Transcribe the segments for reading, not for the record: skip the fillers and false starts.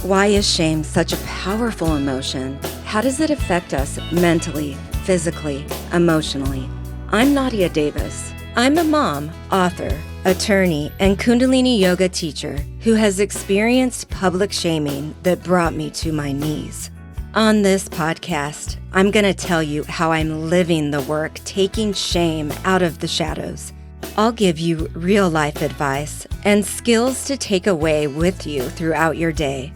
Why is shame such a powerful emotion? How does it affect us mentally, physically, emotionally? I'm Nadia Davis. I'm a mom, author, attorney, and Kundalini yoga teacher who has experienced public shaming that brought me to my knees. On this podcast, I'm going to tell you how I'm living the work taking shame out of the shadows. I'll give you real-life advice and skills to take away with you throughout your day.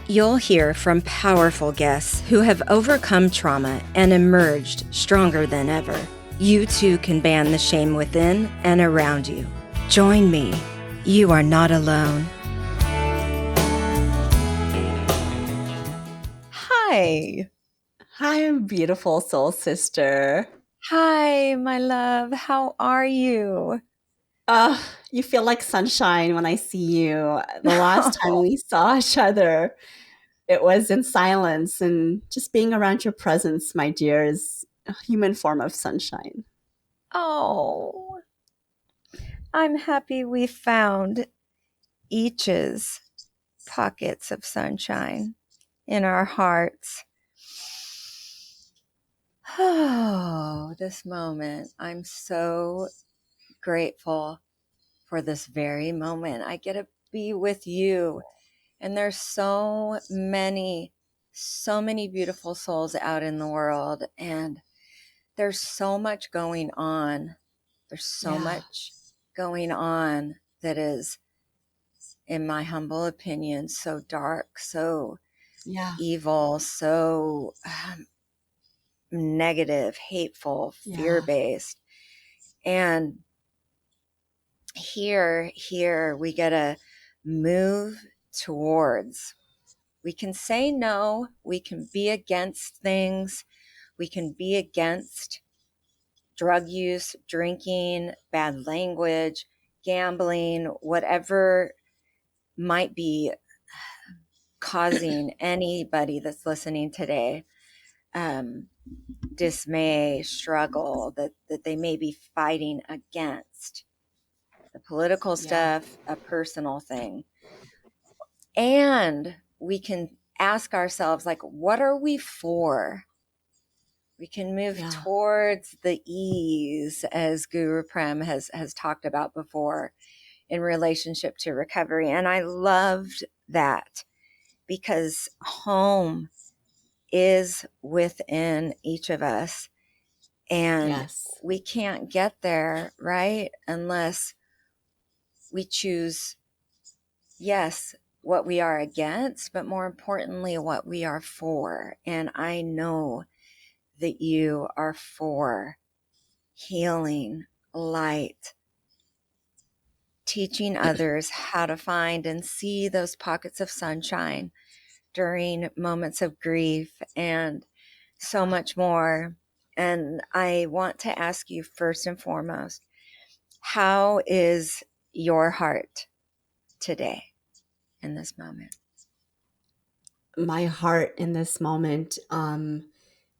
You'll hear from powerful guests who have overcome trauma and emerged stronger than ever. You too can ban the shame within and around you. Join me. You are not alone. Hi. Hi, beautiful soul sister. Hi, my love. How are you? You feel like sunshine when I see you. The last time we saw each other, it was in silence, and just being around your presence, my dear, is a human form of sunshine. Oh, I'm happy we found each's pockets of sunshine in our hearts. Oh, this moment. I'm so grateful for this very moment. I get to be with you. And there's so many beautiful souls out in the world. And there's so much going on. There's so much going on that is, in my humble opinion, so dark, so evil, so negative, hateful, fear-based. And here we get to move towards. We can say no, we can be against things, we can be against drug use, drinking, bad language, gambling, whatever might be causing anybody that's listening today dismay, struggle, that they may be fighting against. The political stuff, a personal thing. And we can ask ourselves, like, what are we for? We can move towards the ease, as Guru Prem has talked about before, in relationship to recovery. And I loved that, because home is within each of us. And we can't get there, right, unless we choose, what we are against, but more importantly, what we are for. And I know that you are for healing, light, teaching others how to find and see those pockets of sunshine during moments of grief, and so much more. And I want to ask you first and foremost, how is your heart today in this moment? My heart in this moment,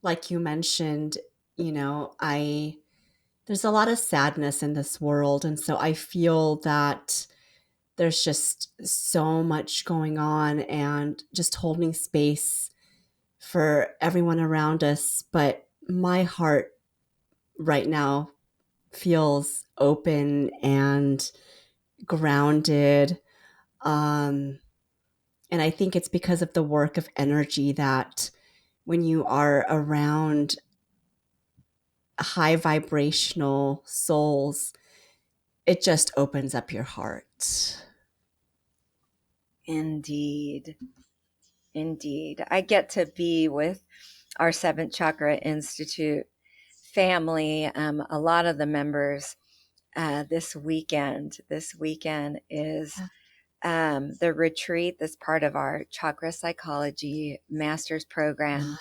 like you mentioned, there's a lot of sadness in this world. And so I feel that there's just so much going on, and just holding space for everyone around us. But my heart right now feels open and grounded. And I think it's because of the work of energy that when you are around high vibrational souls, it just opens up your heart. Indeed. I get to be with our Seventh Chakra Institute family, a lot of the members this weekend. This weekend is the retreat that's part of our Chakra Psychology Master's Program.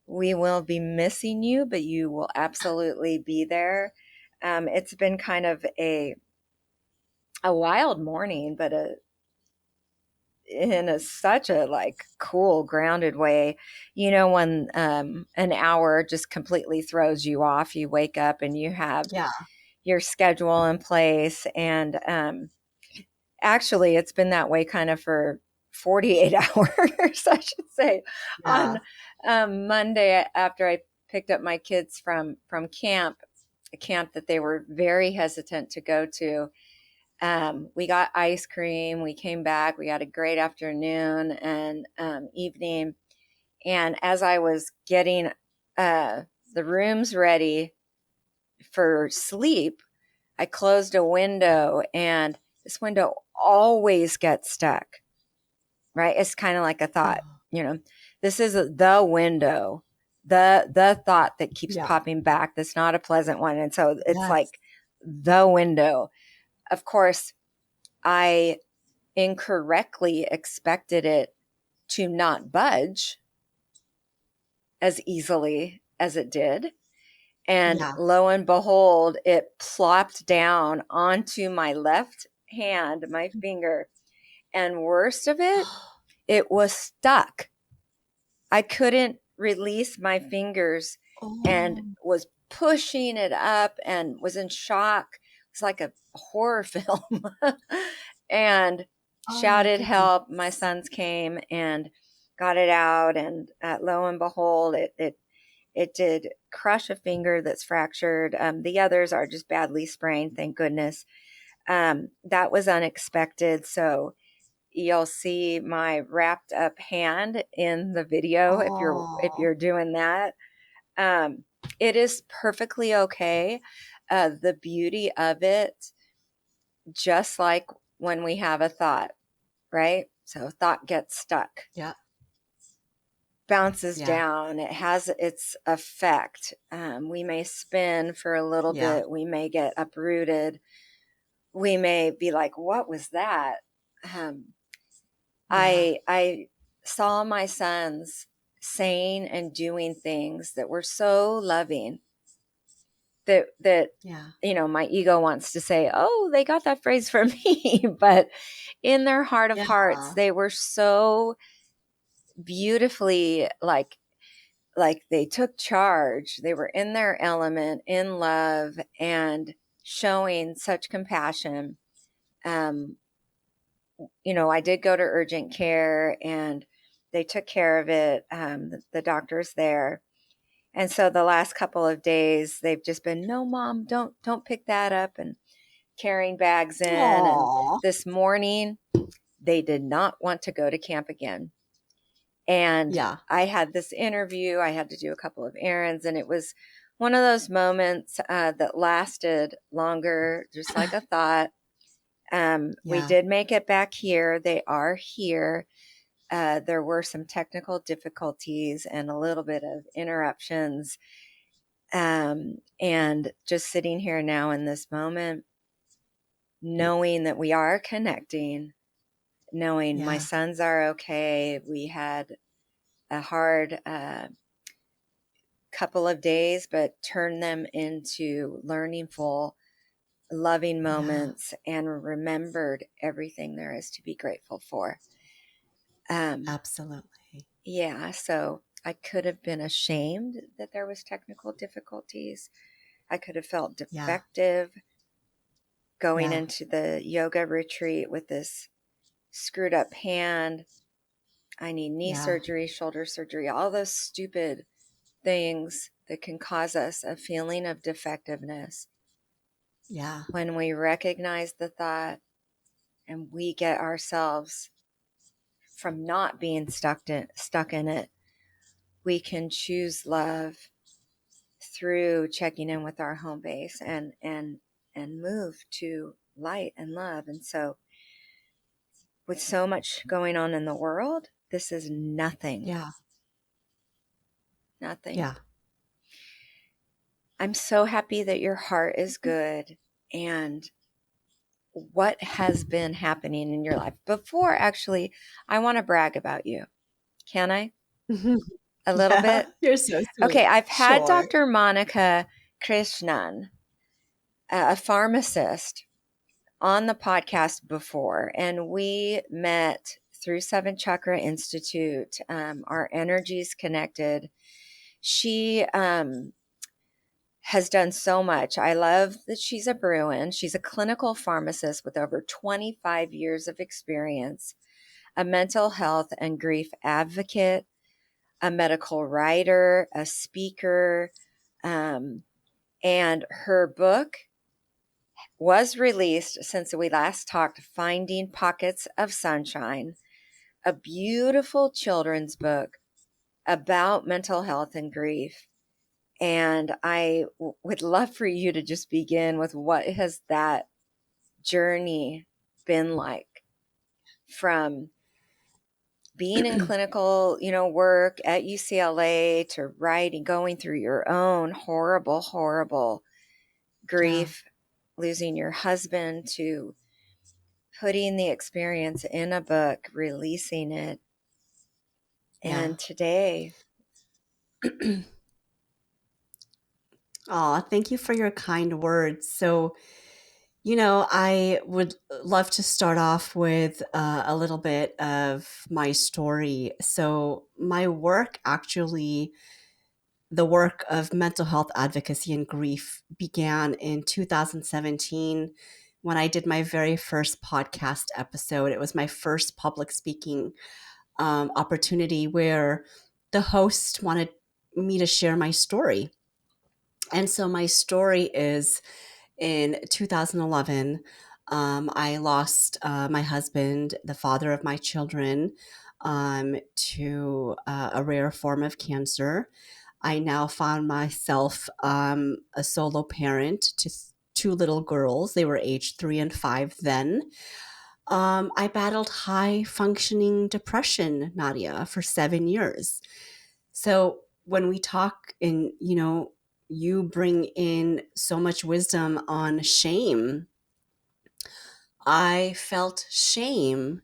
We will be missing you, but you will absolutely be there. It's been kind of a wild morning, but in such a like cool, grounded way. You know, when an hour just completely throws you off, you wake up and you have your schedule in place. And actually, it's been that way kind of for 48 hours, I should say, Yeah. on Monday after I picked up my kids from camp, a camp that they were very hesitant to go to. We got ice cream. We came back. We had a great afternoon and evening. And as I was getting the rooms ready for sleep, I closed a window, and this window always gets stuck, right? It's kind of like a thought, Oh, this is the window, the thought that keeps yeah. popping back. That's not a pleasant one. And so it's Yes. like the window. Of course, I incorrectly expected it to not budge as easily as it did. And Yeah. lo and behold, it plopped down onto my left hand, my finger. And worst of it, it was stuck. I couldn't release my fingers and Oh, was pushing it up and was in shock. It's like a horror film. And oh my shouted goodness. help. My sons came and got it out, and lo and behold, it did crush a finger that's fractured. The others are just badly sprained, thank goodness. That was unexpected. So you'll see my wrapped up hand in the video if Oh, you're doing that. It is perfectly okay. The beauty of it, just like when we have a thought, right? So thought gets stuck, yeah. bounces Yeah. down. It has its effect. We may spin for a little Yeah. bit. We may get uprooted. We may be like, "What was that?" Um, Yeah. I saw my sons saying and doing things that were so loving that Yeah. my ego wants to say, "Oh, they got that phrase from me," but in their heart of Yeah. hearts, they were so beautifully like they took charge. They were in their element, in love, and showing such compassion. Um, I did go to urgent care, and they took care of it. The doctor's there. And so the last couple of days, they've just been, no, mom, don't pick that up, and carrying bags in. And Aw. this morning, they did not want to go to camp again. And Yeah. I had this interview. I had to do a couple of errands, and it was one of those moments that lasted longer, just like a thought. We Yeah. did make it back here. They are here. There were some technical difficulties and a little bit of interruptions. And just sitting here now in this moment, knowing that we are connecting, knowing my Yeah. sons are okay. We had a hard couple of days, but turned them into learningful, loving Yeah. moments, and remembered everything there is to be grateful for. Um, Absolutely. yeah, so I could have been ashamed that there was technical difficulties. I could have felt Yeah. defective going Yeah. into the yoga retreat with this screwed up hand. I need knee Yeah. surgery, shoulder surgery, all those stupid things that can cause us a feeling of defectiveness. Yeah. When we recognize the thought and we get ourselves from not being stuck in it, we can choose love through checking in with our home base and move to light and love. And so with so much going on in the world, this is nothing. Yeah. Nothing. Yeah. I'm so happy that your heart is good. And what has been happening in your life before, actually, I want to brag about you. Can I? A little Yeah. bit? You're so sweet. Okay, I've had Sure. Dr. Monica Krishnan, a pharmacist, on the podcast before, and we met through Seven Chakra Institute. Our energies connected. She has done so much. I love that she's a Bruin. She's a clinical pharmacist with over 25 years of experience. a mental health and grief advocate, a medical writer, a speaker, and her book was released since we last talked, Finding Pockets of Sunshine, a beautiful children's book about mental health and grief. And I would love for you to just begin with, what has that journey been like, from being in clinical, work at UCLA to writing, going through your own horrible Yeah. grief, losing your husband, to putting the experience in a book, releasing it, Yeah. and today. Aw, thank you for your kind words. So, I would love to start off with a little bit of my story. So, my work actually, the work of mental health advocacy and grief began in 2017 when I did my very first podcast episode. It was my first public speaking opportunity where the host wanted me to share my story. And so my story is, in 2011, I lost my husband, the father of my children, to a rare form of cancer. I now found myself a solo parent to two little girls. They were aged 3 and 5 then. I battled high functioning depression, Nadia, for 7 years. So when we talk, and you bring in so much wisdom on shame, I felt shame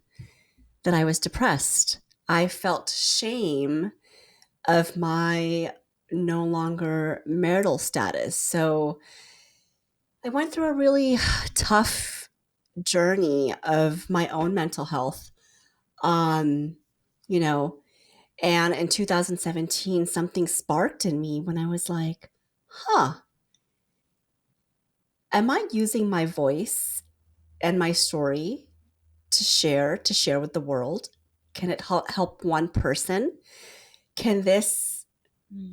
that I was depressed. I felt shame of my no longer marital status. So I went through a really tough journey of my own mental health. Um, you know, and in 2017, something sparked in me when I was like, huh, am I using my voice and my story to share with the world? Can it help one person? Can this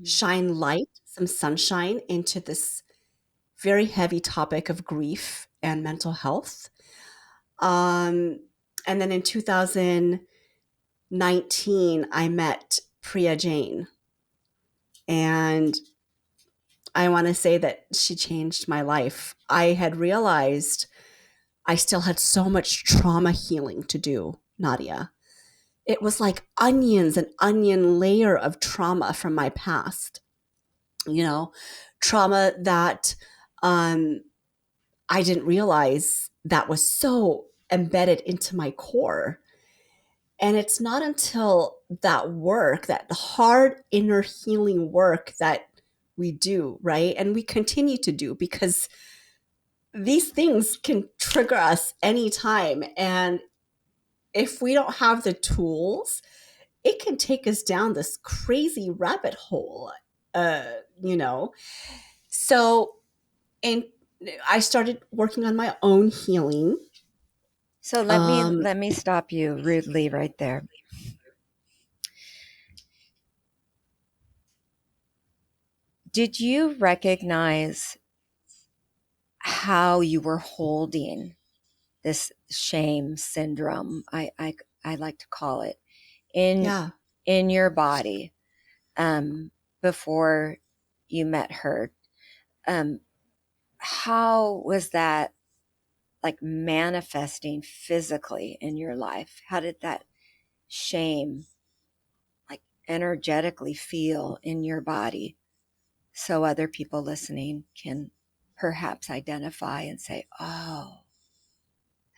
shine light, some sunshine into this very heavy topic of grief and mental health? And then in 2019, I met Priya Jain. And I want to say that she changed my life. I had realized I still had so much trauma healing to do, Nadia. It was like onions, an onion layer of trauma from my past, trauma that I didn't realize that was so embedded into my core. And it's not until that work, that hard inner healing work that we do, right? And we continue to do, because these things can trigger us anytime. And if we don't have the tools, it can take us down this crazy rabbit hole, uh, you know? So, and I started working on my own healing. So let me stop you rudely right there. Did you recognize how you were holding this shame syndrome, I like to call it, in Yeah. in your body, before you met her? How was that, like, manifesting physically in your life? How did that shame, like, energetically feel in your body, so other people listening can perhaps identify and say, oh,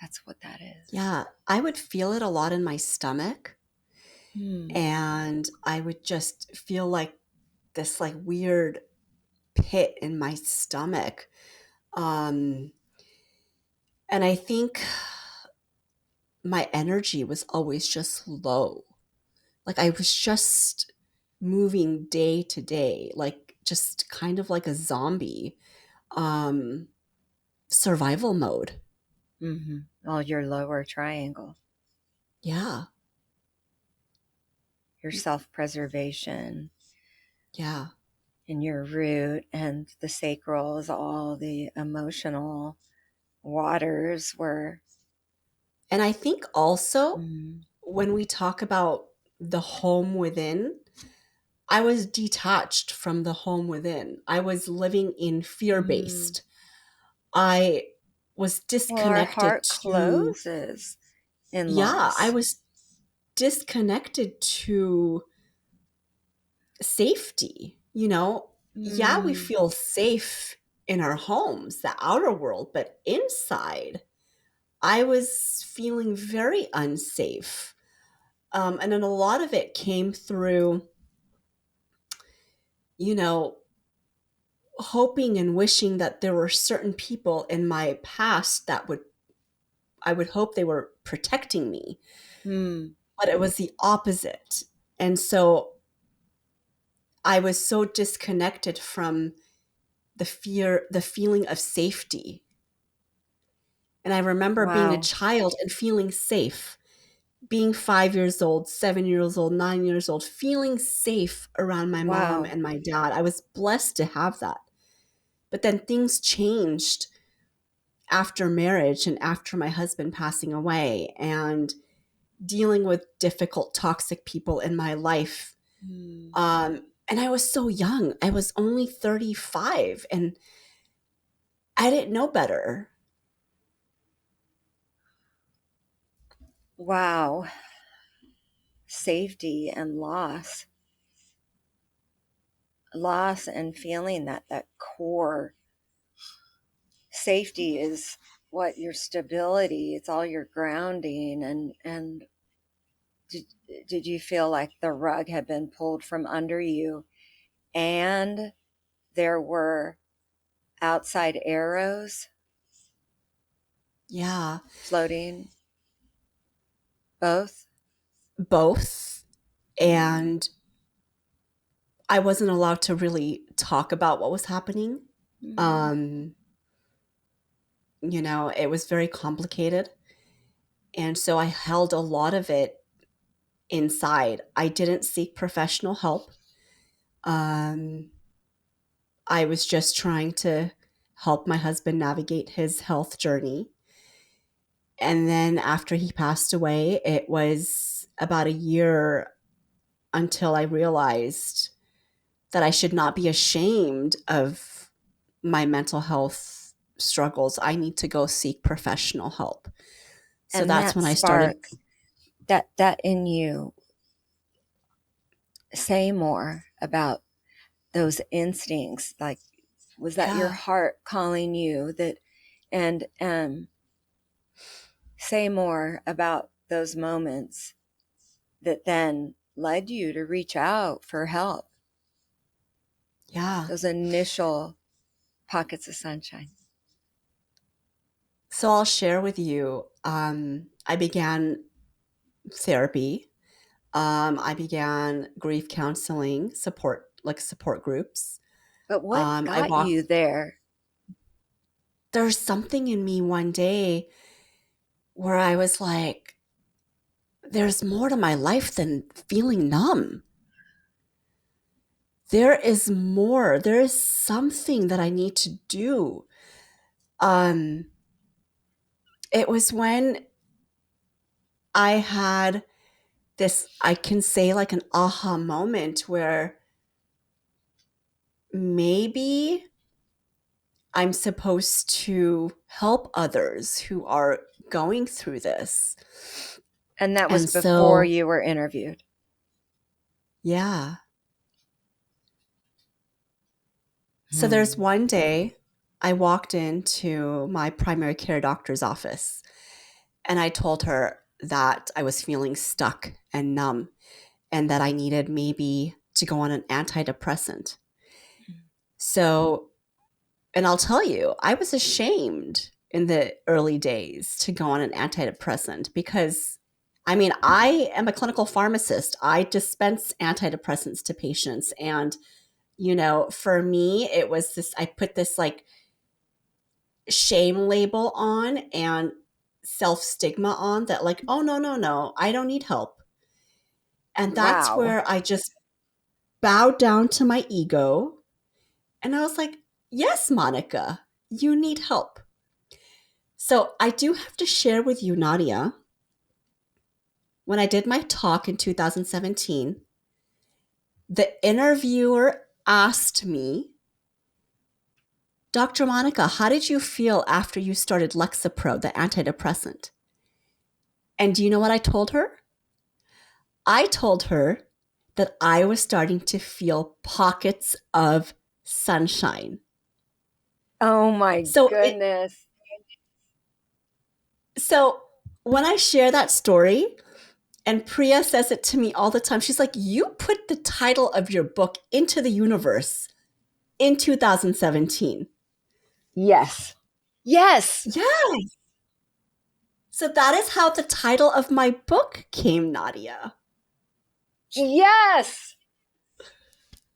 that's what that is? Yeah. I would feel it a lot in my stomach. Hmm. And I would just feel like this like weird pit in my stomach. Um, and I think my energy was always just low. Like I was just moving day to day, like just kind of like a zombie, um, survival mode. Oh, your lower triangle. Yeah. your self-preservation Yeah. and your root, and the sacral is all the emotional waters where And I think also mm, when we talk about the home within, I was detached from the home within. I was living in fear mm, based. I was well, our disconnected heart to, closes in yeah, I loss. was disconnected to safety. You know, yeah, we Mm, feel safe in our homes, the outer world, but inside, I was feeling very unsafe. And then a lot of it came through, you know, hoping and wishing that there were certain people in my past that would, I would hope they were protecting me, mm, but it was the opposite. And so I was so disconnected from the fear, the feeling of safety. And I remember being a wow, child and feeling safe, being 5 years old, 7 years old, 9 years old, feeling safe around my mom wow. and my dad. I was blessed to have that. But then things changed after marriage and after my husband passing away and dealing with difficult, toxic people in my life. Mm, And I was so young. I was only 35 and I didn't know better. wow. Safety and loss and feeling that core safety is what your stability, it's all your grounding. And did, did you feel like the rug had been pulled from under you and there were outside arrows Yeah, floating both? both. Mm, And I wasn't allowed to really talk about what was happening. mm. Um, it was very complicated. And so I held a lot of it inside. I didn't seek professional help. Um, I was just trying to help my husband navigate his health journey. And then after he passed away, it was about a year until I realized that I should not be ashamed of my mental health struggles. I need to go seek professional help. So And that's that when I started. spark, that in you, say more about those instincts. Like, was that your Yeah. heart calling you that? And say more about those moments that then led you to reach out for help, Yeah. those initial pockets of sunshine. So I'll share with you. I began therapy. I began grief counseling support, like support groups. But what I got walked. you there? There's something in me one day where I was like, there's more to my life than feeling numb. There is more. There is something that I need to do. Um, it was when I had this, I can say like an aha moment where maybe I'm supposed to help others who are going through this. And that was And before so, you were interviewed. yeah. So there's Hmm. one day I walked into my primary care doctor's office and I told her that I was feeling stuck and numb and that I needed maybe to go on an antidepressant. So, and I'll tell you, I was ashamed in the early days to go on an antidepressant because I mean, I am a clinical pharmacist. I dispense antidepressants to patients. And, for me, it was this, I put this like shame label on and self stigma on that, like, oh, no, no, no, I don't need help. And that's Wow. where I just bowed down to my ego. And I was like, yes, Monica, you need help. So I do have to share with you, Nadia, when I did my talk in 2017, the interviewer asked me, Dr. Monica, how did you feel after you started Lexapro, the antidepressant? And do you know what I told her? I told her that I was starting to feel pockets of sunshine. Oh my So it goodness. so when I share that story, and Priya says it to me all the time, she's like, "You put the title of your book into the universe in 2017." Yes. Yes. Yeah. So that is how the title of my book came, Nadia. Yes.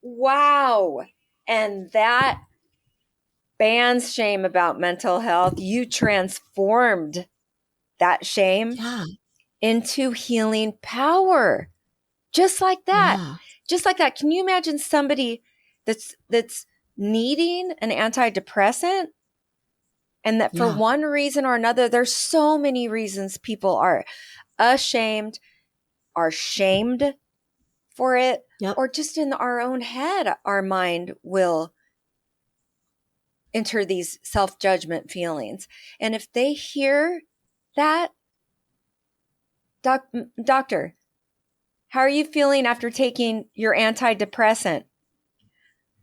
Wow. And that bans shame about mental health. You transformed that shame Yeah. into healing power. Just like that. Yeah. Just like that. Can you imagine somebody that's needing an antidepressant and that for Yeah. one reason or another, there's so many reasons people are ashamed, are shamed for it, Yep. or just in our own head, our mind will enter these self-judgment feelings. And if they hear that, doctor, how are you feeling after taking your antidepressant?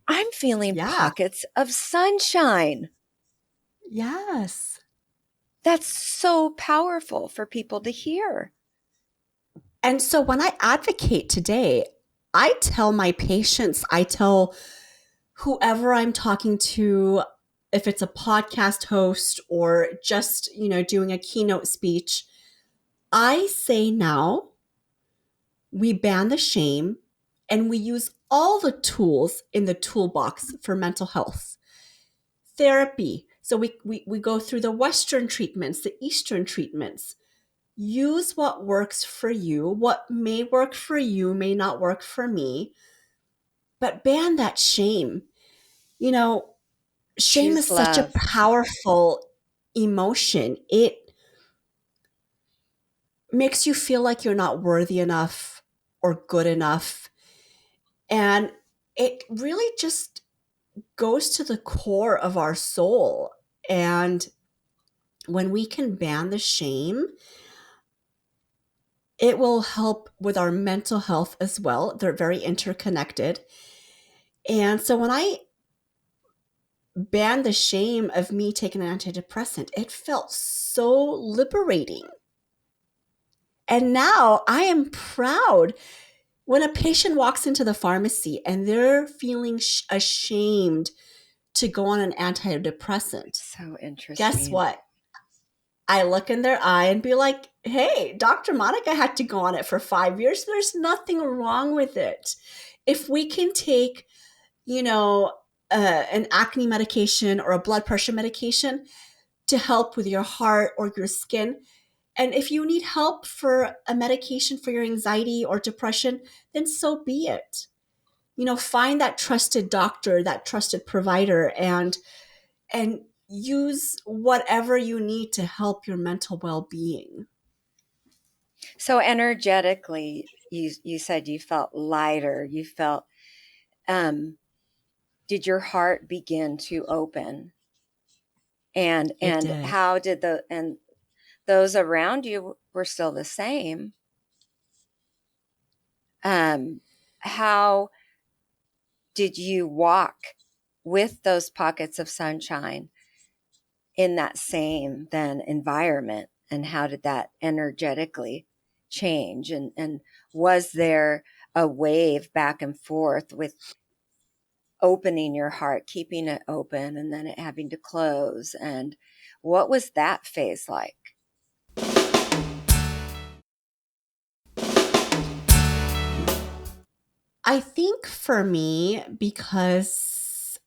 I'm feeling Yeah. pockets of sunshine. Yes. That's so powerful for people to hear. And so when I advocate today, I tell my patients, I tell whoever I'm talking to, if it's a podcast host or just, doing a keynote speech, I say now we ban the shame and we use all the tools in the toolbox for mental health. Therapy. So we go through the Western treatments, the Eastern treatments. Use what works for you. What may work for you may not work for me, but ban that shame. You know, shame is Choose such a love. powerful emotion. It makes you feel like you're not worthy enough or good enough. And it really just goes to the core of our soul. And when we can ban the shame, it will help with our mental health as well. They're very interconnected. And so when I banned the shame of me taking an antidepressant, it felt so liberating. And now I am proud when a patient walks into the pharmacy and they're feeling ashamed to go on an antidepressant. So Guess interesting. what? I look in their eye and be like, hey, Dr. Monica had to go on it for 5 years. There's nothing wrong with it. If we can take, an acne medication or a blood pressure medication to help with your heart or your skin, and if you need help for a medication for your anxiety or depression, then so be it. Find that trusted doctor, that trusted provider, and use whatever you need to help your mental well-being. So energetically, you said you felt lighter. You felt did your heart begin to open? It And did. how did those around you were still the same? How did you walk with those pockets of sunshine in that same then environment, and how did that energetically change, and was there a wave back and forth with opening your heart, keeping it open, and then it having to close? And what was that phase like? I think for me, because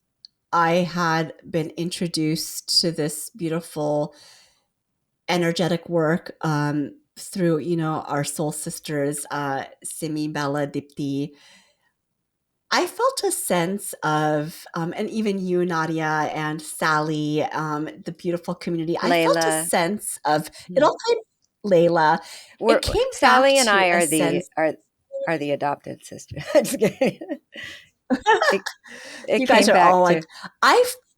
I had been introduced to this beautiful energetic work through, our soul sisters, Simi, Bella, Dipti, I felt a sense of, and even you, Nadia, and Sally, the beautiful community. I felt a Layla. sense of it all came, Layla. It came back Sally and to I a are the sense. are the adopted sisters. Just kidding. it, it You guys came are all back like, to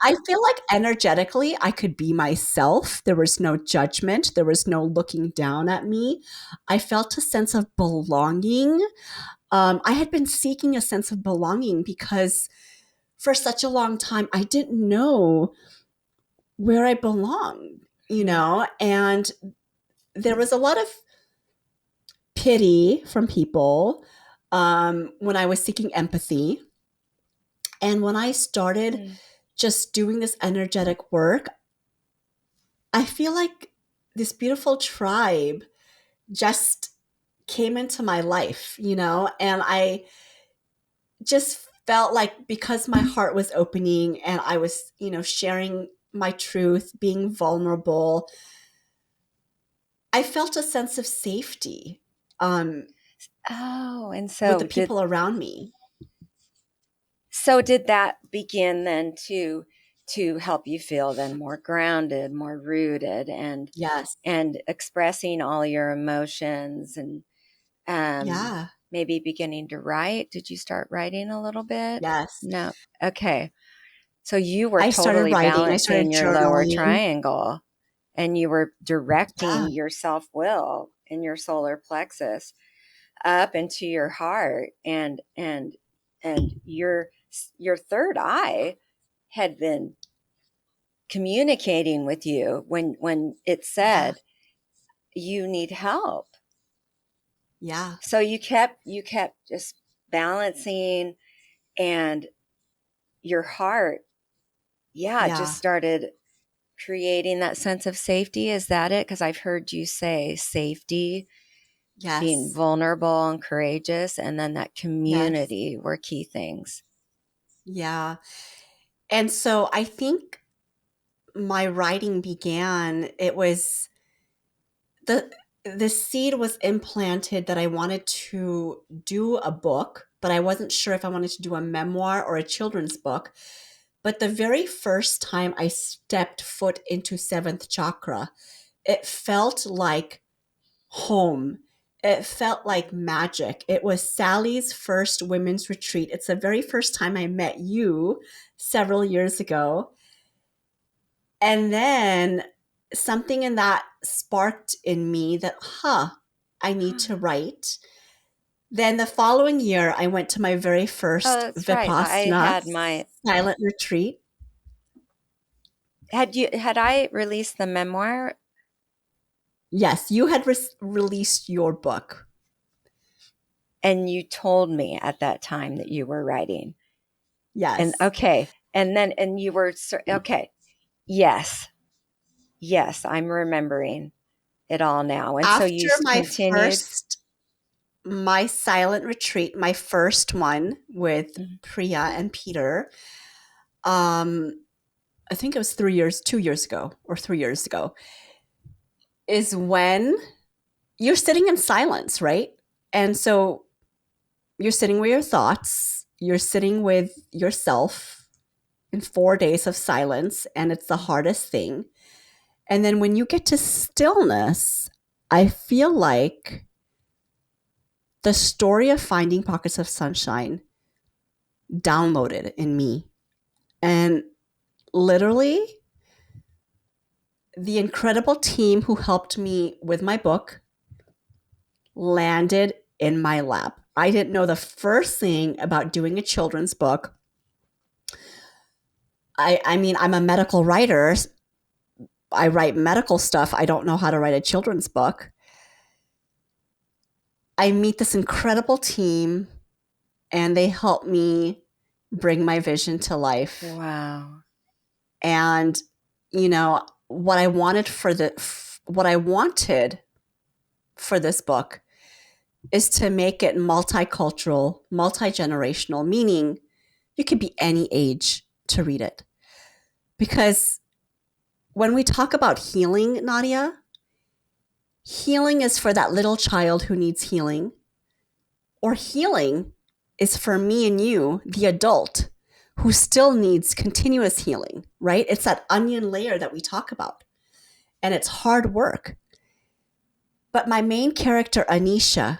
I feel like energetically I could be myself. There was no judgment. There was no looking down at me. I felt a sense of belonging. I had been seeking a sense of belonging because for such a long time I didn't know where I belonged, and there was a lot of pity from people when I was seeking empathy. And when I started Mm. just doing this energetic work, I feel like this beautiful tribe just came into my life, and I just felt like because my heart was opening and I was, sharing my truth, being vulnerable, I felt a sense of safety Oh, and with the people around me. so did that begin then to help you feel then more grounded, more rooted, Yes. and expressing all your emotions and Yeah. maybe beginning to write? Did you start writing a little bit? Yes. No. Okay. So you were I started totally writing. I started balancing your lower journaling. triangle and you were Yeah. directing your self-will in your solar plexus up into your heart and your third eye had been communicating with you when it Yeah. said you need help. Yeah. So you kept just balancing, and your heart, yeah, just Yeah. started creating that sense of safety. Is that it? Because I've heard you say safety, being Yes. vulnerable and courageous, and then that Yes. community were key things. Yeah. And so I think my writing began, it was the the seed was implanted that I wanted to do a book, but I wasn't sure if I wanted to do a memoir or a children's book. But the very first time I stepped foot into seventh chakra, it felt like home. It felt like magic. It was Sally's first women's retreat. It's the very first time I met you several years ago. And then something in that sparked in me that, I need to write. Then the following year, I went to my very Oh, first that's right. I Vipassana had my silent retreat. had I released the memoir. Yes, you had released your book. And you told me at that time that you were writing. And Yes. okay. And then, and you were, okay. Yes. Yes. I'm remembering it all now. And so After you my continued. first, my silent retreat, my first one with Mhm. Priya and Peter, um, I think it was 3 years, 2 years ago, or 3 years ago, is when you're sitting in silence, right? And so you're sitting with your thoughts, you're sitting with yourself in 4 days of silence, and it's the hardest thing. And then when you get to stillness, I feel like the story of finding pockets of sunshine downloaded in me. And literally, the incredible team who helped me with my book landed in my lap. I didn't know the first thing about doing a children's book. I mean, I'm a medical writer. I write medical stuff. I don't know how to write a children's book. I meet this incredible team and they help me bring my vision to life. Wow. And what I wanted for this book is to make it multicultural, multi-generational, meaning you could be any age to read it. Because when we talk about healing, Nadia, healing is for that little child who needs healing, or healing is for me and you, the adult, who still needs continuous healing, right? It's that onion layer that we talk about, and it's hard work. But my main character, Anisha,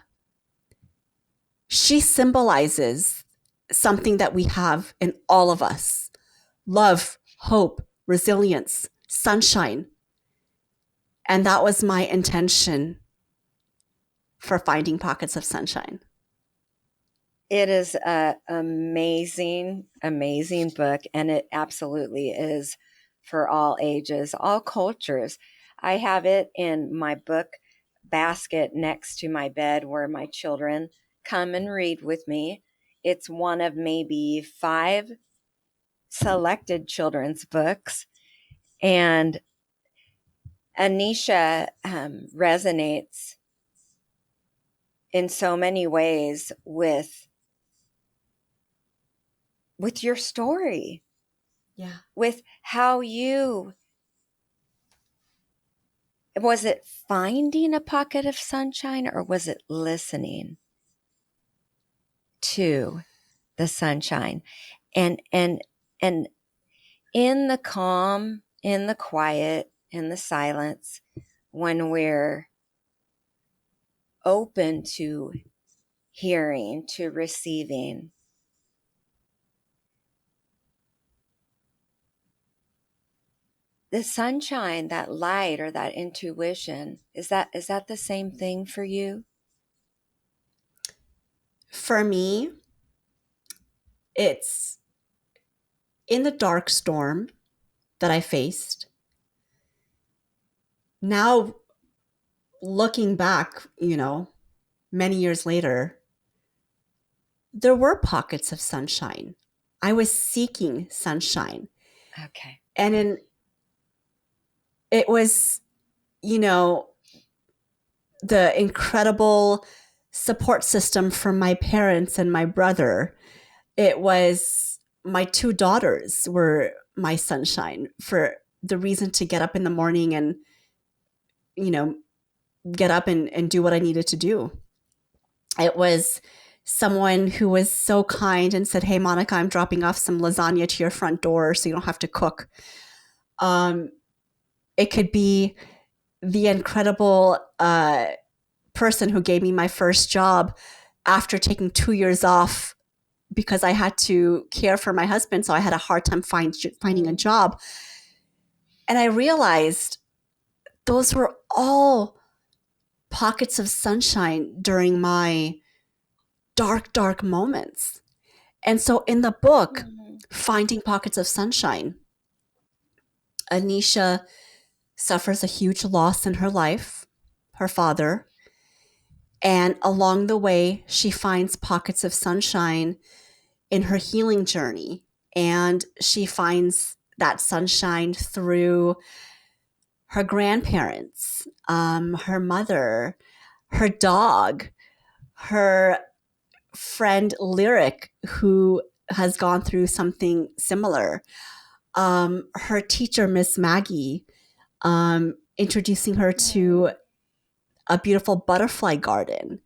she symbolizes something that we have in all of us: love, hope, resilience, sunshine. And that was my intention for finding pockets of sunshine. It is an amazing, amazing book, and it absolutely is for all ages, all cultures. I have it in my book basket next to my bed where my children come and read with me. It's one of maybe 5 selected children's books, and Anisha resonates in so many ways with your story. Yeah. With how was it finding a pocket of sunshine, or was it listening to the sunshine? And in the calm, in the quiet, in the silence, when we're open to hearing, to receiving, the sunshine, that light or that intuition, is that the same thing for you? For me, it's in the dark storm that I faced. Now, looking back, many years later, there were pockets of sunshine. I was seeking sunshine. Okay. And it was, the incredible support system from my parents and my brother. It was my 2 daughters were my sunshine, for the reason to get up in the morning and, get up and do what I needed to do. It was someone who was so kind and said, "Hey, Monica, I'm dropping off some lasagna to your front door so you don't have to cook." It could be the incredible person who gave me my first job after taking 2 years off because I had to care for my husband. So I had a hard time finding a job. And I realized those were all pockets of sunshine during my dark, dark moments. And so in the book, Finding Pockets of Sunshine, Anisha suffers a huge loss in her life, her father. And along the way, she finds pockets of sunshine in her healing journey. And she finds that sunshine through her grandparents, her mother, her dog, her friend Lyric, who has gone through something similar, her teacher, Miss Maggie, introducing her to a beautiful butterfly garden,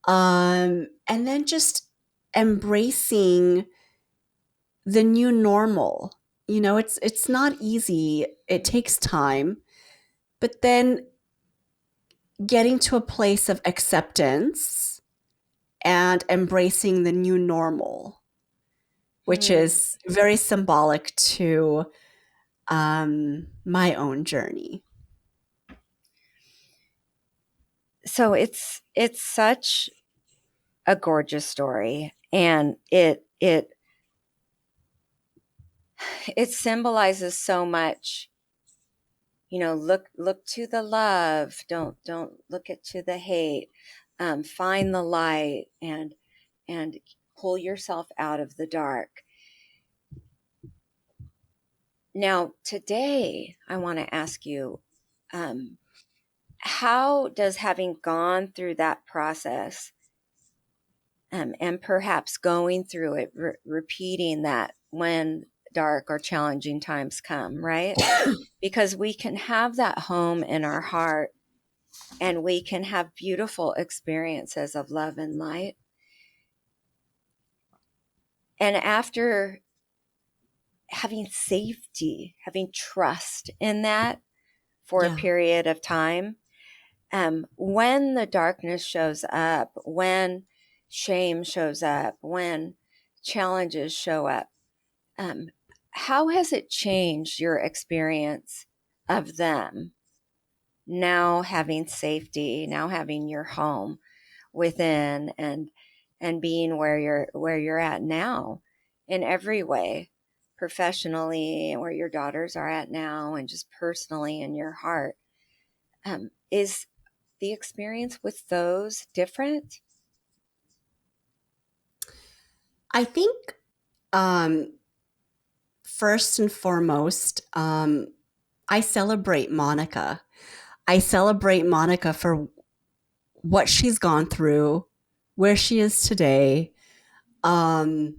and then just embracing the new normal. It's not easy. It takes time, but then getting to a place of acceptance and embracing the new normal, which is very symbolic to my own journey. So it's such a gorgeous story, and it symbolizes so much. Look to the love. Don't look to the hate. Find the light and pull yourself out of the dark. Now, today, I want to ask you, how does having gone through that process, and perhaps going through it, repeating that when dark or challenging times come, right? Because we can have that home in our heart and we can have beautiful experiences of love and light. And after having safety, having trust in that for a Yeah. period of time, when the darkness shows up, when shame shows up, when challenges show up, how has it changed your experience of them now having safety, now having your home within, and being where you're at now in every way, professionally, and where your daughters are at now, and just personally in your heart? Is the experience with those different? I think first and foremost, I celebrate Monica. I celebrate Monica for what she's gone through, where she is today. And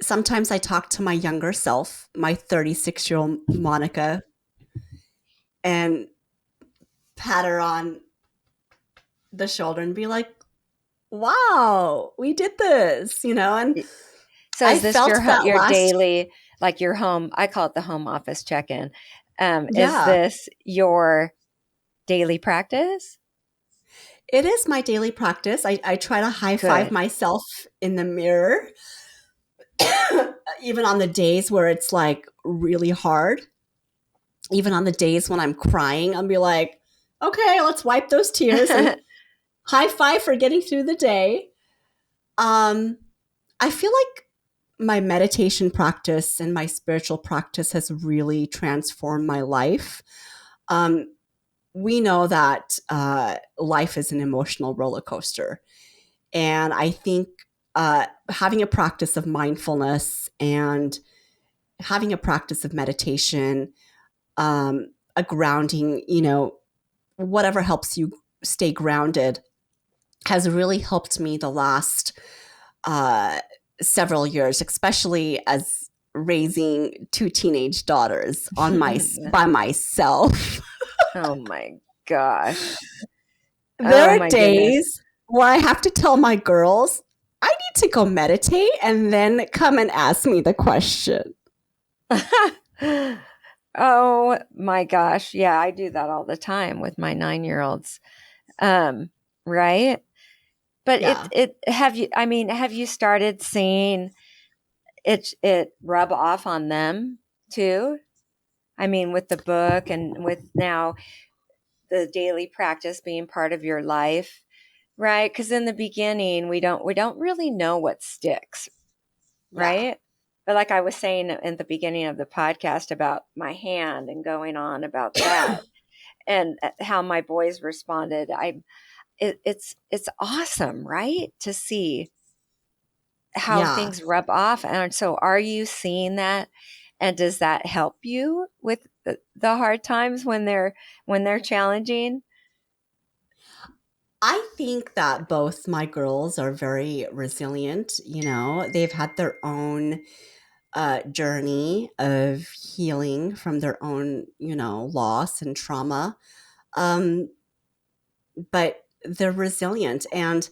sometimes I talk to my younger self, my 36-year-old Monica, and pat her on the shoulder and be like, wow, we did this, and So I is this felt that your last, daily, like your home? I call it the home office check-in. Is yeah, this your daily practice? it is my daily practice. I try to high five Good. myself in the mirror, even on the days where it's like really hard. Even on the days when I'm crying, I'll be like, okay, let's wipe those tears and high five for getting through the day. I feel like my meditation practice and my spiritual practice has really transformed my life. Um, we know that life is an emotional roller coaster. And I think having a practice of mindfulness and having a practice of meditation, a grounding, whatever helps you stay grounded, has really helped me the last uh, several years, especially as raising two teenage daughters by myself. Oh my gosh. There Oh are my goodness. days where I have to tell my girls, I need to go meditate and then come and ask me the question. Oh my gosh. Yeah, I do that all the time with my 9-year-olds. Right? But Yeah. have you started seeing it rub off on them too? I mean, with the book and with now the daily practice being part of your life, right? Because in the beginning, we don't really know what sticks, Yeah. right? But like I was saying in the beginning of the podcast about my hand and going on about that and how my boys responded, it's awesome, right? To see how Yeah. things rub off. And so are you seeing that? And does that help you with the hard times when they're challenging? I think that both my girls are very resilient. They've had their own journey of healing from their own, loss and trauma. Um, but they're resilient and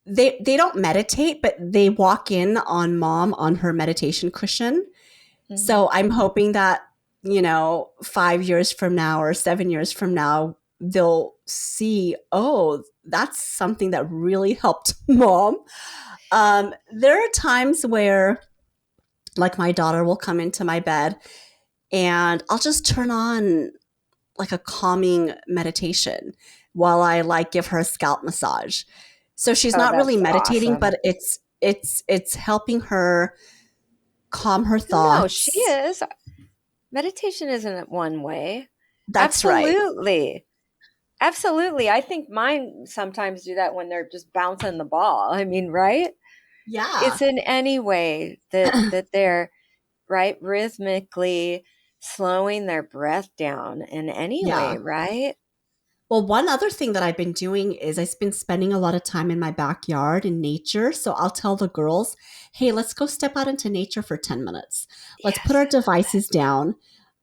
they don't meditate, but they walk in on mom on her meditation cushion. Mm-hmm. So I'm hoping that, 5 years from now or 7 years from now, they'll see, oh, that's something that really helped mom. There are times where, like, my daughter will come into my bed and I'll just turn on like a calming meditation while I like give her a scalp massage. So she's Oh, not really that's meditating, awesome. but it's helping her calm her No, she thoughts. is. Meditation isn't one way. That's right. Absolutely. Absolutely. I think mine sometimes do that when they're just bouncing the ball. I mean, right? Yeah. It's in any way that they're right rhythmically slowing their breath down in any way, Yeah. right? Well, one other thing that I've been doing is I've been spending a lot of time in my backyard in nature. So I'll tell the girls, hey, let's go step out into nature for 10 minutes. Let's put Yes, our I love devices down,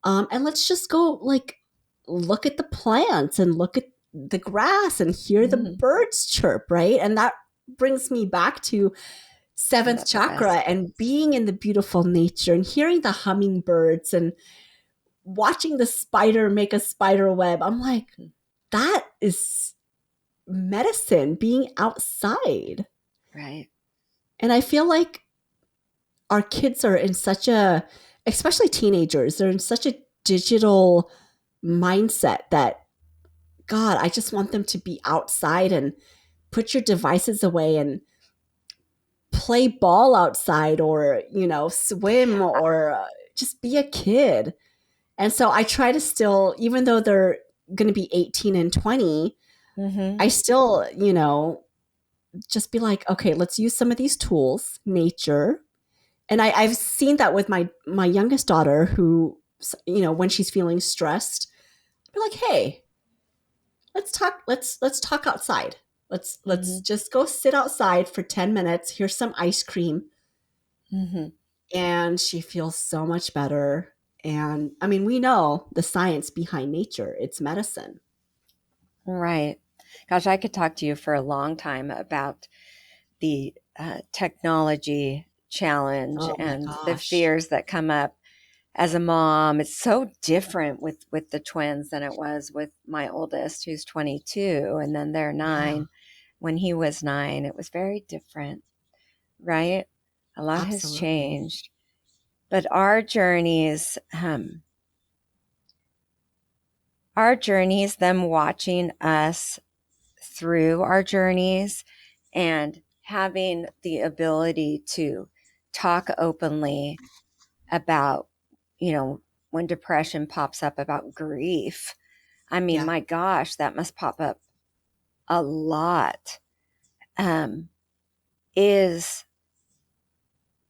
and let's just go like look at the plants and look at the grass and hear the Mhm. birds chirp, right? And that brings me back to seventh That's the chakra best. and being in the beautiful nature and hearing the hummingbirds and watching the spider make a spider web. I'm like, that is medicine, being outside. Right. And I feel like our kids are in such a, especially teenagers, they're in such a digital mindset that, God, I just want them to be outside and put your devices away and play ball outside or, swim I- or just be a kid. And so I try to still, even though they're going to be 18 and 20, Mhm. I still, just be like, okay, let's use some of these tools, nature. And I've seen that with my youngest daughter who, when she's feeling stressed, be like, hey, let's talk outside. Let's Mhm. just go sit outside for 10 minutes. Here's some ice cream. Mhm. And she feels so much better. And I mean, we know the science behind nature, it's medicine. Right. Gosh, I could talk to you for a long time about the technology challenge Oh my and the gosh. fears that come up as a mom. It's so different with the twins than it was with my oldest, who's 22, and then they're Yeah, 9. When he was 9, it was very different, right? A lot has absolutely. changed. But our journeys, them watching us through our journeys and having the ability to talk openly about, when depression pops up, about grief. I mean, Yeah. my gosh, that must pop up a lot. Um, is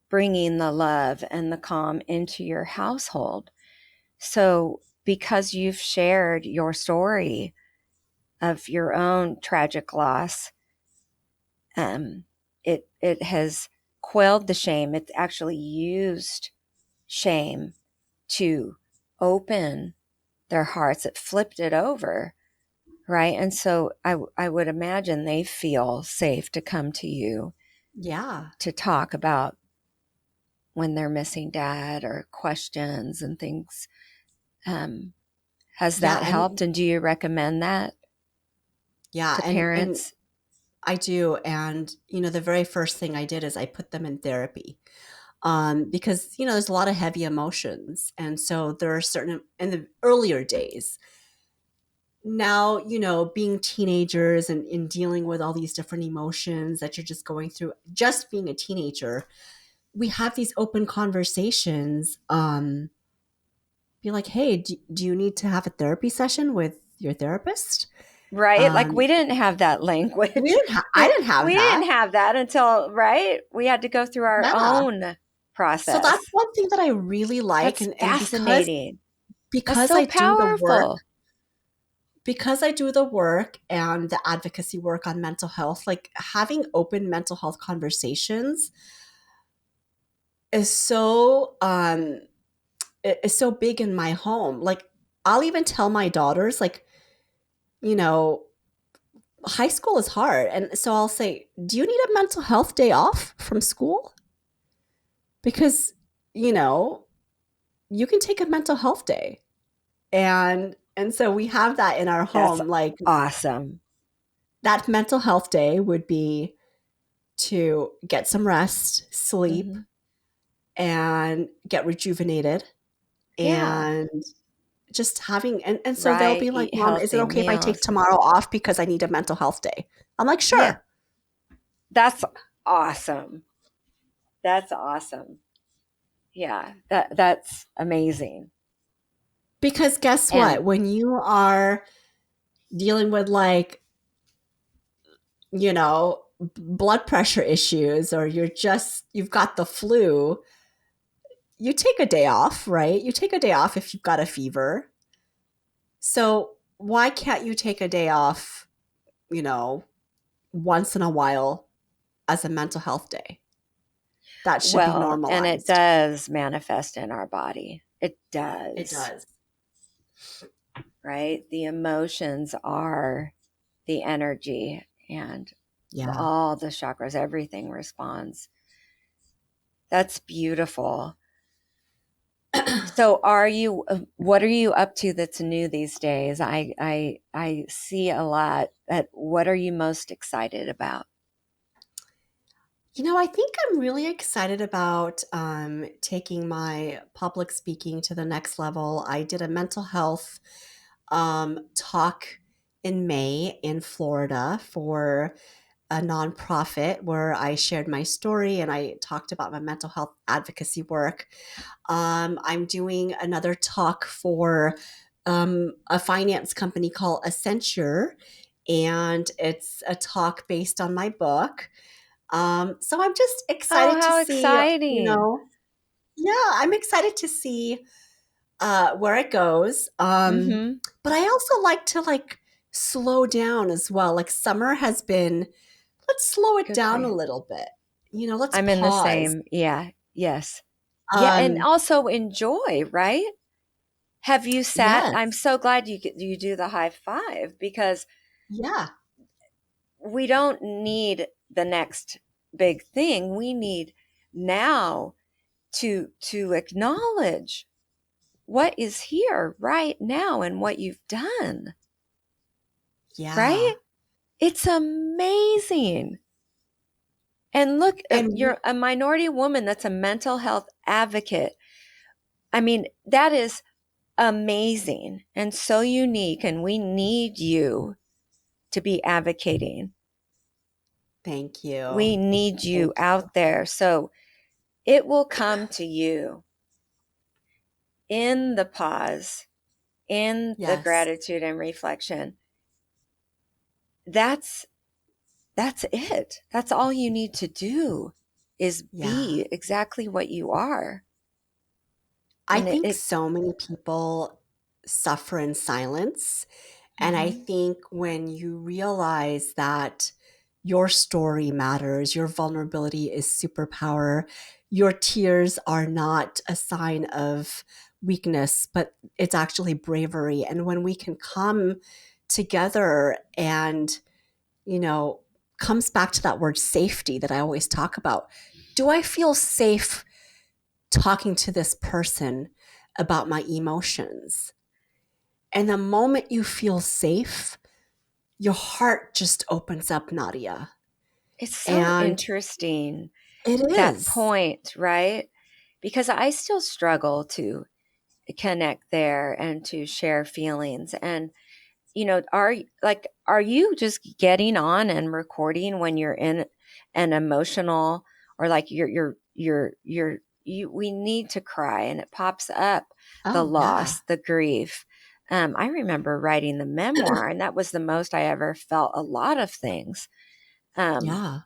bringing the love and the calm into your household. So, because you've shared your story of your own tragic loss, um, it has quelled the shame. It's actually used shame to open their hearts. It flipped it over, right? And so I would imagine they feel safe to come to you Yeah. to talk about when they're missing dad or questions and things. Um, has Yeah. that And helped? And do you recommend that yeah. to And parents? I do. And, the very first thing I did is I put them in therapy. Because, there's a lot of heavy emotions. And so there are certain, in the earlier days, now, being teenagers and dealing with all these different emotions that you're just going through, just being a teenager, we have these open conversations. Be like, hey, do you need to have a therapy session with your therapist? Right? Like Um, we didn't have that language. I didn't have We that. didn't have that until, right? We had to go through our Yeah. own So that's process. one thing that I really like. That's And because, fascinating. That's because so I do the work, powerful. because I do the work and the advocacy work on mental health, like having open mental health conversations is so is so big in my home. Like I'll even tell my daughters, like, you know, high school is hard. And so I'll say, do you need a mental health day off from school? Because, you know, you can take a mental health day. And so we have that in our That's home. Like awesome. that mental health day would be to get some rest, sleep, Hmm. and get rejuvenated Yeah. and just having and so they'll Right. be like, Eat Mom, is it healthy okay if I take meals. tomorrow off because I need a mental health day? I'm like, Yeah. sure. That's awesome. That's awesome. Yeah. That's amazing. Because guess And what? When you are dealing with like, blood pressure issues or you've got the flu, you take a day off, right? You take a day off if you've got a fever. So why can't you take a day off, you know, once in a while as a mental health day? That should be well, and it normalized. does manifest in our body. It It does. does. right? The emotions are the energy, and Yeah. all the chakras, everything responds. That's beautiful. So what are you up to that's new these days? I see a lot. What are you most excited about? I think I'm really excited about taking my public speaking to the next level. I did a mental health talk in May in Florida for a nonprofit where I shared my story and I talked about my mental health advocacy work. I'm doing another talk for a finance company called Accenture, and it's a talk based on my book. So I'm just Oh, excited to how see, exciting. yeah, I'm excited to see where it goes. Mm-hmm. But I also like to slow down as well. Like summer has been, let's slow it Good for down a you. little bit. Let's I'm in the pause. same. Yeah. Yes. Yeah, and Um, also enjoy, right? Have you sat? I'm yes, so glad you do the high five, because yeah, we don't need the next big thing. We need now to acknowledge what is here right now and what you've done, yeah. right? It's amazing. And look, And you're a minority woman that's a mental health advocate. I mean, that is amazing and so unique, and we need you to be advocating. thank you. We need you Thank you. out there. So it will come to you in the pause, in the Yes. gratitude and reflection. That's that's it. That's all you need to do, is Yeah. be exactly what you are. I And think it so many people suffer in silence. And I mhm. think when you realize that your story matters, your vulnerability is superpower, your tears are not a sign of weakness, but it's actually bravery. And when we can come together and, you know, comes back to that word safety that I always talk about. Do I feel safe talking to this person about my emotions? And the moment you feel safe, your heart just opens up, Nadia. It's so And interesting, it that is. point, right? Because I still struggle to connect there and to share feelings. And are you just getting on and recording when you're in an emotional, or like we need to cry and it pops up, the Oh, yeah. loss, the grief. I remember writing the memoir, and that was the most I ever felt a lot of things. Um, Yeah.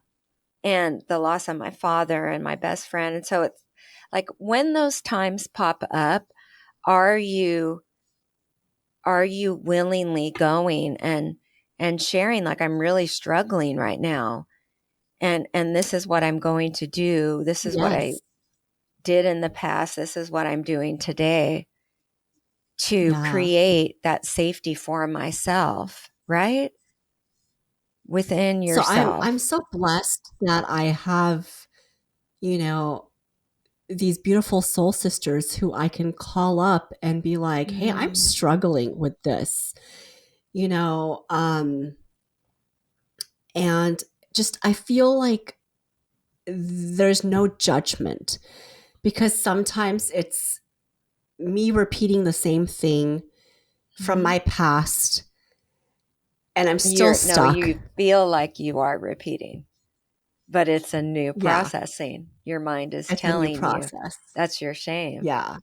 and the loss of my father and my best friend. And so it's like, when those times pop up, are you are you willingly going and sharing, like, I'm really struggling right now, and this is what I'm going to do, this is what I Yes. did in the past, this is what I'm doing today, to Yeah. create that safety for myself, right? Within So I'm yourself. so blessed that I have, you know, these beautiful soul sisters who I can call up and be like, "Hey, I'm Mm, struggling with this." You know, and just I feel like there's no judgment because sometimes it's me repeating the same thing from mhm. my past and I'm still You're no, stuck. you feel like you are repeating, but it's a new Yeah, processing. Your mind is it's a new telling you process. that's your shame. Yeah,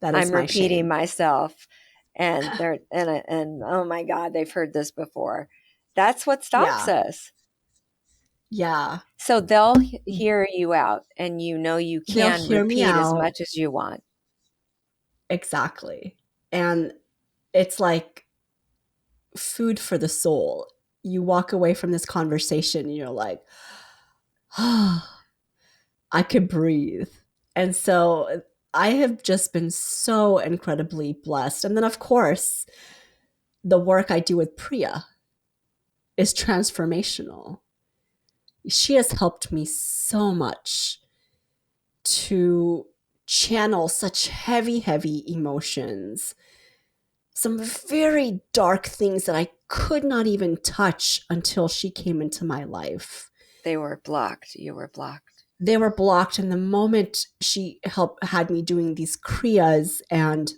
that is I'm my repeating shame. myself, and oh my God, they've heard this before. That's what stops Yeah, us. yeah. So they'll hear you out, and you They'll can hear me repeat as out. much as you want. Exactly. And it's like food for the soul. You walk away from this conversation and you're like, ah, I could breathe. And so I have just been so incredibly blessed. And then, of course, the work I do with Priya is transformational. She has helped me so much to channel such heavy, heavy emotions, some very dark things that I could not even touch until she came into my life. They were blocked. You were blocked. They were blocked. And the moment she had me doing these kriyas and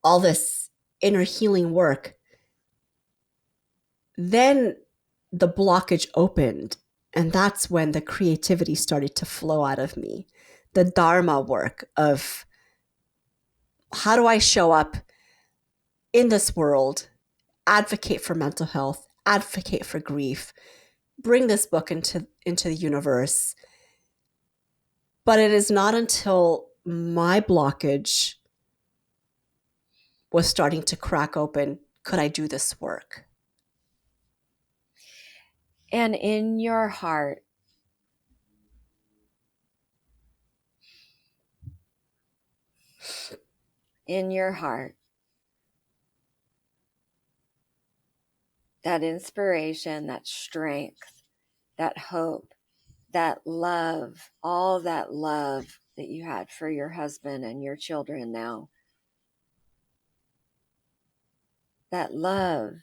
all this inner healing work, then the blockage opened. And that's when the creativity started to flow out of me. The Dharma work of how do I show up in this world, advocate for mental health, advocate for grief, bring this book into the universe. But it is not until my blockage was starting to crack open, could I do this work? And in your heart, that inspiration, that strength, that hope, that love, all that love that you had for your husband and your children now, that love,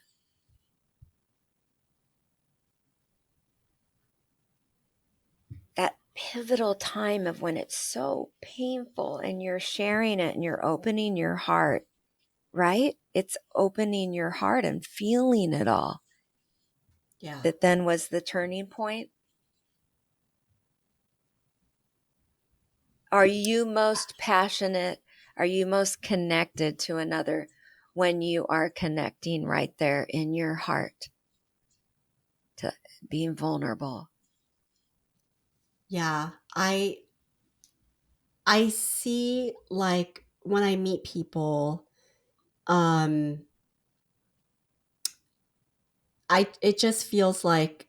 that pivotal time of when it's so painful and you're sharing it and you're opening your heart, right? It's opening your heart and feeling it all. Yeah. That then was the turning point. Are you most passionate? Are you most connected to another when you are connecting right there in your heart to being vulnerable? Yeah. I see, like, when I meet people, it just feels like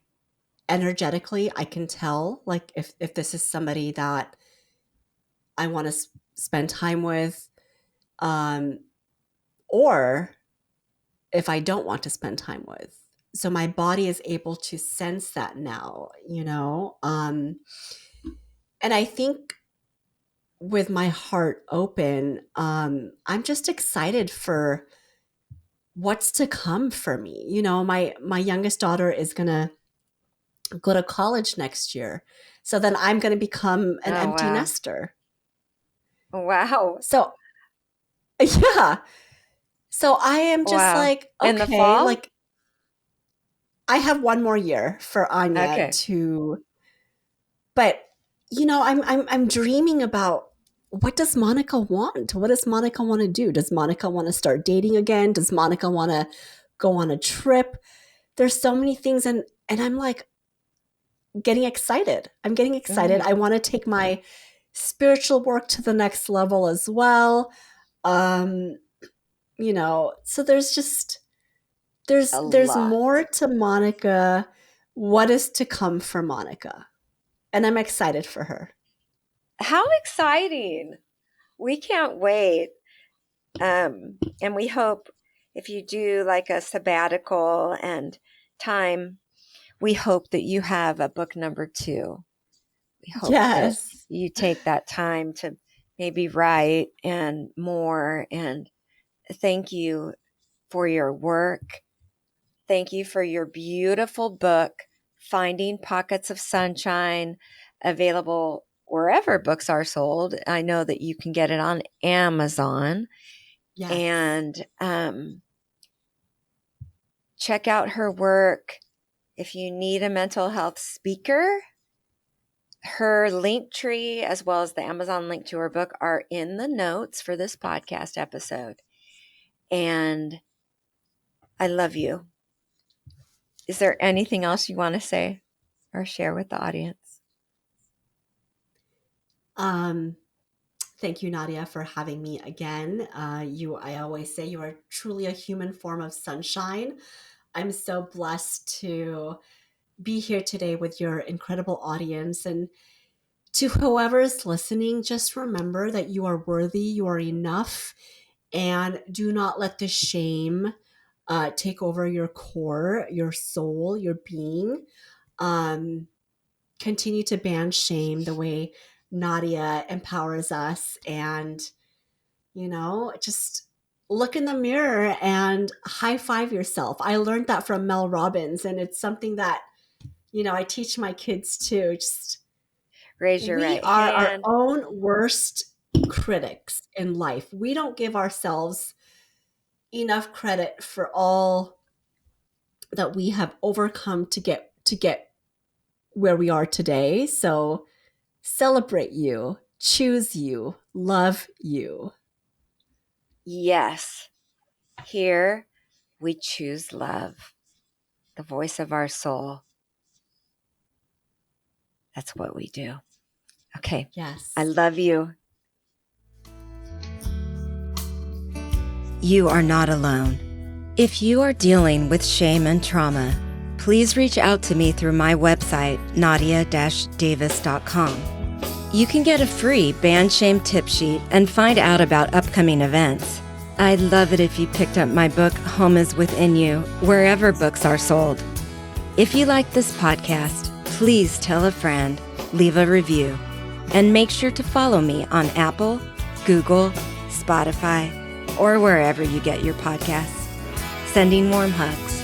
energetically I can tell, like, if this is somebody that I want to spend time with, or if I don't want to spend time with. So my body is able to sense that now, and I think with my heart open, I'm just excited for what's to come for me. My youngest daughter is gonna go to college next year, so then I'm gonna become an empty nester. Wow. So yeah, so I am just like, okay, in the fall? like I have one more year for Anya to, but I'm dreaming about, what does Monica want? What does Monica want to do? Does Monica want to start dating again? Does Monica want to go on a trip? There's so many things, and I'm like getting excited. I'm getting excited. I want to take my spiritual work to the next level as well. So there's more to Monica. What is to come for Monica? And I'm excited for her. How exciting. We can't wait. And we hope if you do like a sabbatical and time, we hope that you have a book number 2. We hope that you take that time to maybe write and more. And thank you for your work. Thank you for your beautiful book, Finding Pockets of Sunshine, available wherever books are sold. I know that you can get it on Amazon. Yes. And check out her work. If you need a mental health speaker, her link tree as well as the Amazon link to her book are in the notes for this podcast episode. And I love you. Is there anything else you want to say or share with the audience? Thank you, Nadia, for having me again. I always say you are truly a human form of sunshine. I'm so blessed to be here today with your incredible audience. And to whoever's listening, just remember that you are worthy, you are enough, And do not let the shame take over your core, your soul, your being. Continue to ban shame the way Nadia empowers us, and, just look in the mirror and high five yourself. I learned that from Mel Robbins, and it's something that, I teach my kids too. Just Raise your we right are our hand. own worst critics in life. We don't give ourselves enough credit for all that we have overcome to get where we are today. So celebrate you, choose you, love you. Yes. Here we choose love, the voice of our soul. That's what we do. Okay. Yes. I love you. You are not alone. If you are dealing with shame and trauma, please reach out to me through my website, nadia-davis.com. You can get a free Ban Shame tip sheet and find out about upcoming events. I'd love it if you picked up my book, Home is Within You, wherever books are sold. If you like this podcast, please tell a friend, leave a review, and make sure to follow me on Apple, Google, Spotify, or wherever you get your podcasts. Sending warm hugs.